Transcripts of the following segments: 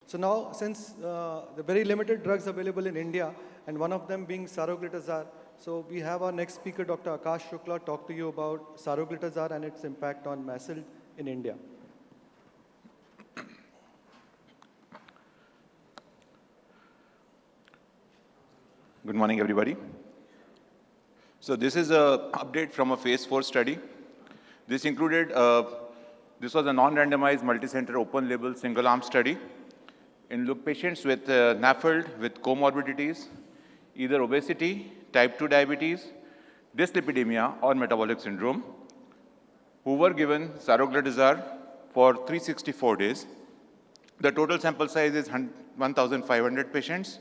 So now, since the very limited drugs available in India, and one of them being Saroglitazar, so we have our next speaker, Dr. Akash Shukla, talk to you about Saroglitazar and its impact on MASLD in India. Good morning, everybody. So this is an update from a phase 4 study. This included, this was a non-randomized, multi-center, open-label, single-arm study in patients with MASLD with comorbidities, either obesity, type 2 diabetes, dyslipidemia, or metabolic syndrome, who were given Saroglitazar for 364 days. The total sample size is 1,500 patients,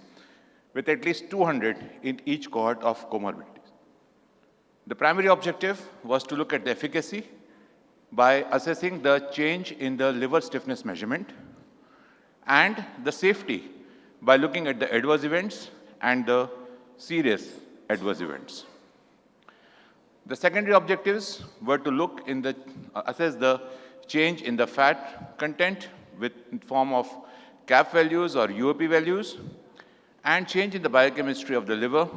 with at least 200 in each cohort of comorbidities. The primary objective was to look at the efficacy by assessing the change in the liver stiffness measurement and the safety by looking at the adverse events and the serious adverse events. The secondary objectives were to look in the, assess the change in the fat content in form of CAP values or UOP values, and change in the biochemistry of the liver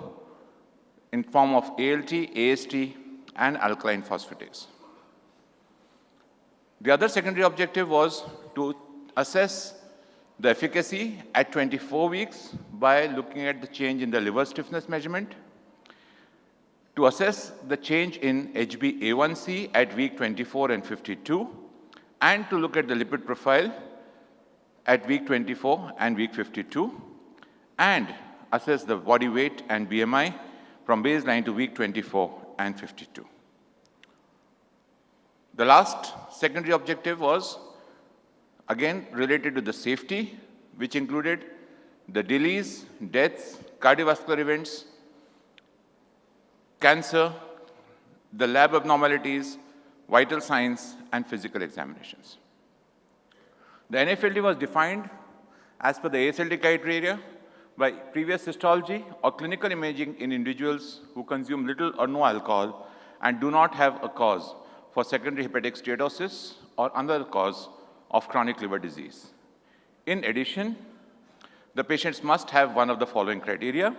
in form of ALT, AST, and alkaline phosphatase. The other secondary objective was to assess the efficacy at 24 weeks by looking at the change in the liver stiffness measurement, to assess the change in HbA1c at week 24 and 52, and to look at the lipid profile at week 24 and week 52, and assess the body weight and BMI from baseline to week 24 and 52. The last secondary objective was, again, related to the safety, which included the delays, deaths, cardiovascular events, cancer, the lab abnormalities, vital signs, and physical examinations. The NAFLD was defined as per the ASLD criteria by previous histology or clinical imaging in individuals who consume little or no alcohol and do not have a cause for secondary hepatic steatosis or another cause of chronic liver disease. In addition, the patients must have one of the following criteria: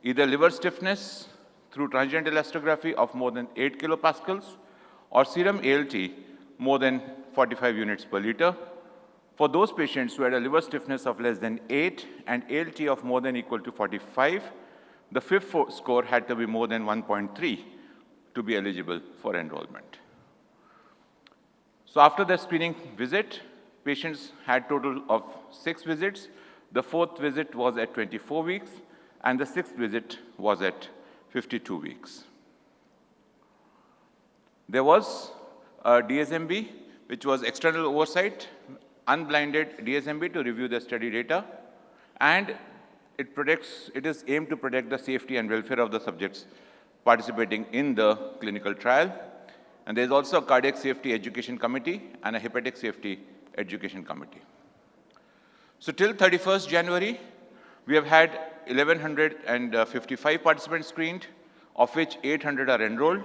either liver stiffness through transient elastography of more than 8 kilopascals or serum ALT more than 45 units per liter. For those patients who had a liver stiffness of less than 8 and ALT of more than equal to 45, the fifth score had to be more than 1.3 to be eligible for enrollment. So after the screening visit, patients had total of 6 visits. The 4th visit was at 24 weeks, and the 6th visit was at 52 weeks. There was a DSMB, which was external oversight, unblinded DSMB to review the study data, and it is aimed to protect the safety and welfare of the subjects participating in the clinical trial. And there is also a cardiac safety education committee and a hepatic safety education committee. So till 31st January, we have had 1,155 participants screened, of which 800 are enrolled.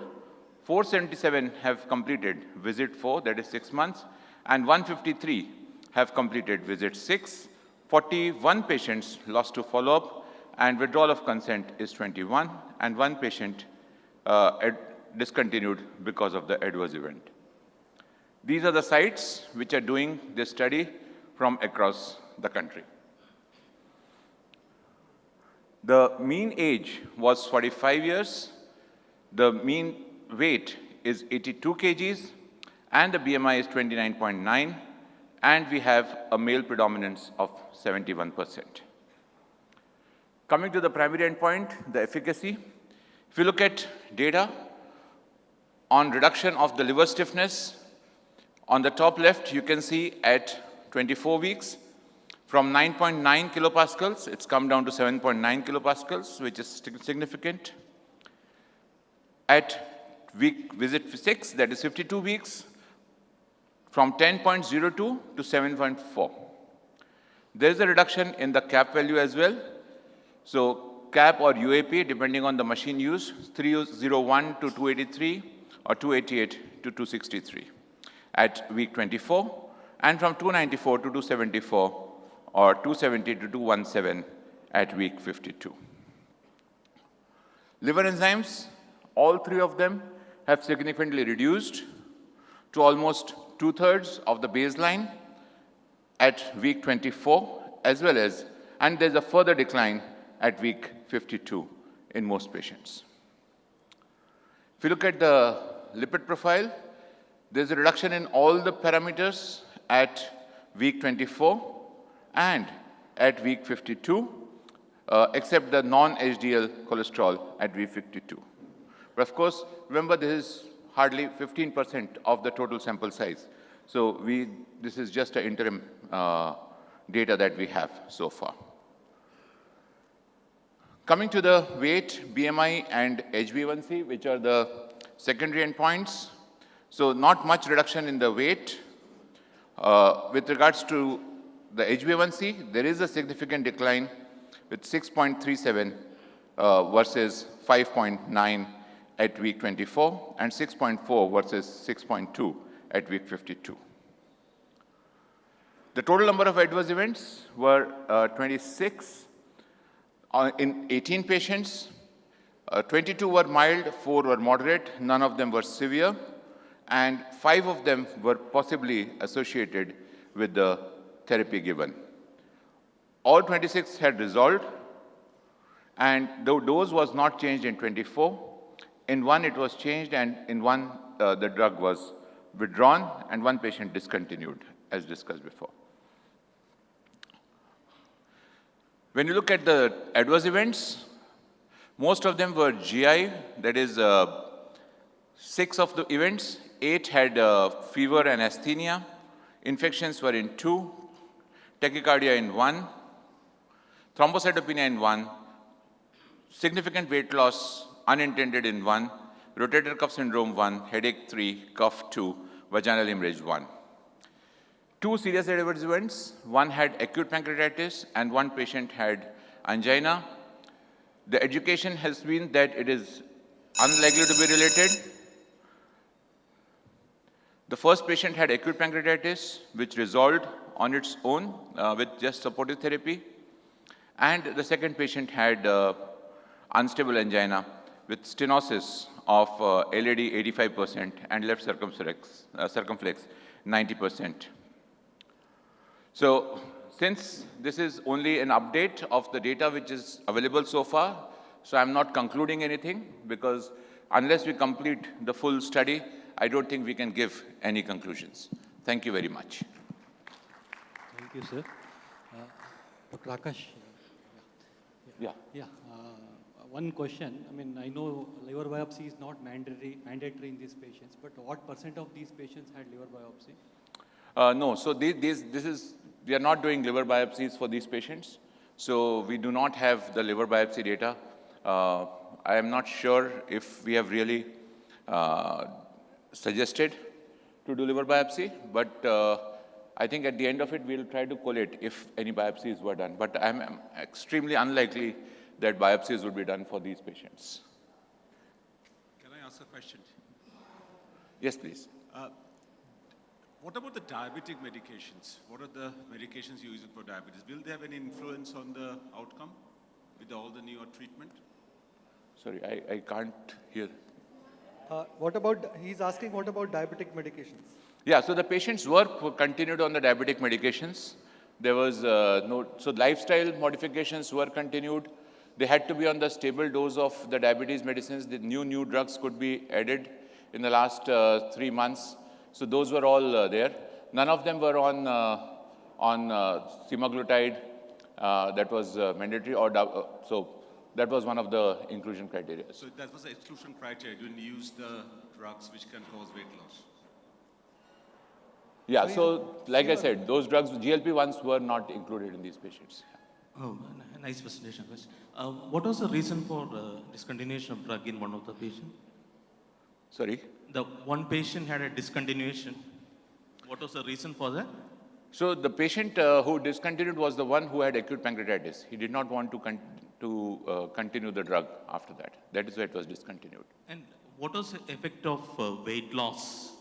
477 have completed visit 4, that is 6 months, and 153 have completed visit 6. 41 patients lost to follow-up, and withdrawal of consent is 21, and 1 patient discontinued because of the adverse event. These are the sites which are doing this study from across the country. The mean age was 45 years, the mean weight is 82 kgs, and the BMI is 29.9, and we have a male predominance of 71%. Coming to the primary endpoint, the efficacy. If you look at data on reduction of the liver stiffness, on the top left, you can see at 24 weeks, from 9.9 kilopascals, it's come down to 7.9 kilopascals, which is significant. At visit 6, that is 52 weeks, from 10.02 to 7.4. There is a reduction in the CAP value as well. So CAP or UAP, depending on the machine used, 301 to 283 or 288 to 263 at week 24, and from 294 to 274 or 270 to 217 at week 52. Liver enzymes, all three of them have significantly reduced to almost 2/3 of the baseline at week 24, as well as, and there's a further decline at week 52 in most patients. If you look at the lipid profile, there's a reduction in all the parameters at week 24 and at week 52, except the non-HDL cholesterol at week 52. But of course, remember this is hardly 15% of the total sample size. So this is just an interim data that we have so far. Coming to the weight, BMI, and HbA1c, which are the secondary endpoints. So not much reduction in the weight. With regards to the HbA1c, there is a significant decline with 6.37 versus 5.9 at week 24 and 6.4 versus 6.2 at week 52. The total number of adverse events were 26 in 18 patients. 22 were mild, 4 were moderate, none of them were severe, and 5 of them were possibly associated with the therapy given. All 26 had resolved, and the dose was not changed in 24. In one, it was changed, and in one, the drug was withdrawn, and one patient discontinued, as discussed before. When you look at the adverse events, most of them were GI, that is 6 of the events, 8 had fever and asthenia, infections were in 2, tachycardia in 1, thrombocytopenia in 1, significant weight loss unintended in 1, rotator cuff syndrome 1, headache 3, cough 2, vaginal hemorrhage 1. 2 serious adverse events, one had acute pancreatitis and one patient had angina. The education has been that it is unlikely to be related. The first patient had acute pancreatitis, which resolved on its own with just supportive therapy. And the second patient had unstable angina with stenosis of LAD 85% and left circumflex 90%. So since this is only an update of the data which is available so far, so I'm not concluding anything, because unless we complete the full study, I don't think we can give any conclusions. Thank you very much. Thank you, sir. Dr. Akash. Yeah. One question. I mean, I know liver biopsy is not mandatory in these patients, but what % of these patients had liver biopsy? No, so we are not doing liver biopsies for these patients. So we do not have the liver biopsy data. I am not sure if we have really suggested to do liver biopsy, but I think at the end of it, we'll try to collate if any biopsies were done. But I'm extremely unlikely that biopsies would be done for these patients. Can I ask a question? Yes, please. What about the diabetic medications? What are the medications you're using for diabetes? Will they have any influence on the outcome with all the newer treatment? Sorry, I can't hear. He's asking what about diabetic medications? Yeah, so the patients were continued on the diabetic medications. There was so lifestyle modifications were continued. They had to be on the stable dose of the diabetes medicines. The new drugs could be added in the last 3 months. So those were all there. None of them were on semaglutide. That was mandatory, so that was one of the inclusion criteria. So that was the exclusion criteria. You didn't use the drugs which can cause weight loss. Yeah, so like I said, those drugs, GLP-1s, were not included in these patients. Oh, nice presentation. What was the reason for discontinuation of drug in one of the patients? Sorry? The one patient had a discontinuation. What was the reason for that? So the patient who discontinued was the one who had acute pancreatitis. He did not want to continue the drug after that. That is why it was discontinued. And what was the effect of weight loss?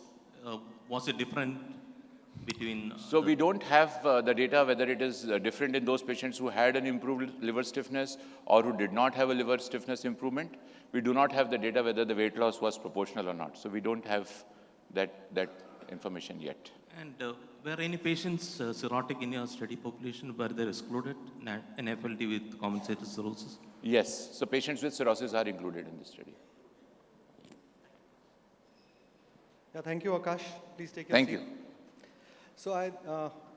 Was it different between? So we don't have the data whether it is different in those patients who had an improved liver stiffness or who did not have a liver stiffness improvement. We do not have the data whether the weight loss was proportional or not. So we don't have that information yet. And were any patients cirrhotic in your study population? Were they excluded in FLD with compensated cirrhosis? Yes, so patients with cirrhosis are included in this study. Yeah, thank you, Akash. Please take your Thank seat. you. So